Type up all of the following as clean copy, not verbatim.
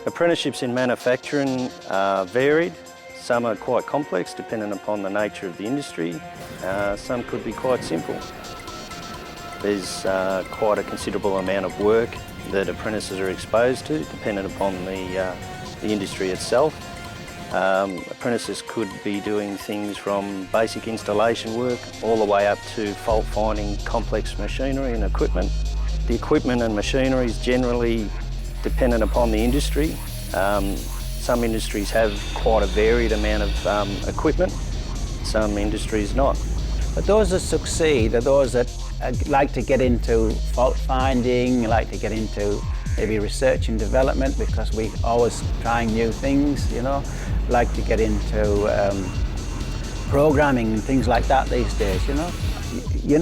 Apprenticeships in manufacturing are varied. Some are quite complex depending upon the nature of the industry. Some could be quite simple. There's quite a considerable amount of work that apprentices are exposed to depending upon the industry itself. Apprentices could be doing things from basic installation work all the way up to fault finding complex machinery and equipment. The equipment and machinery is generally dependent upon the industry. Some industries have quite a varied amount of equipment, some industries not. But those that succeed are those that like to get into fault finding, like to get into maybe research and development because we're always trying new things, you know, like to get into programming and things like that these days, you know. You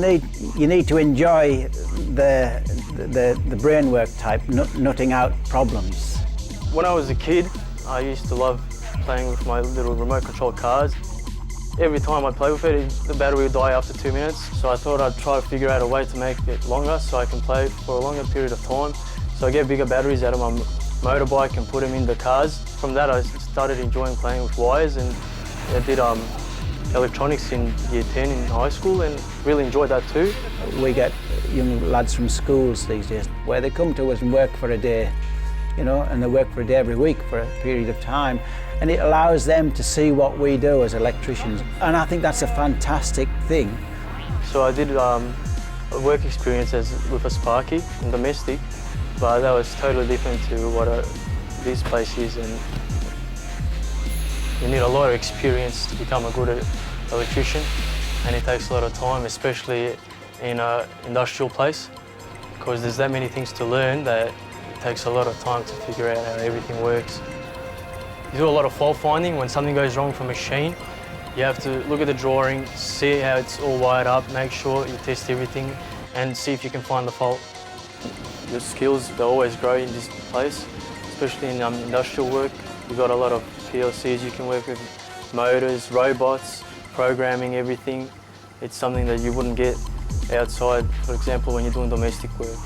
need to enjoy the brainwork type, nutting out problems. When I was a kid, I used to love playing with my little remote control cars. Every time I play with it, the battery would die after 2 minutes. So I thought I'd try to figure out a way to make it longer so I can play for a longer period of time. So I get bigger batteries out of my motorbike and put them in the cars. From that, I started enjoying playing with wires, and I did electronics in year 10 in high school and really enjoyed that too. We get young lads from schools these days where they come to us and work for a day, you know, and they work for a day every week for a period of time, and it allows them to see what we do as electricians, and I think that's a fantastic thing. So I did a work experience with a Sparky in domestic, but that was totally different to what this place is, and you need a lot of experience to become a good electrician, and it takes a lot of time, especially in an industrial place, because there's that many things to learn that it takes a lot of time to figure out how everything works. You do a lot of fault finding. When something goes wrong with a machine, you have to look at the drawing, see how it's all wired up, make sure you test everything and see if you can find the fault. Your skills, they always grow in this place, especially in industrial work. You've got a lot of PLCs you can work with, motors, robots, programming, everything. It's something that you wouldn't get outside, for example, when you're doing domestic work.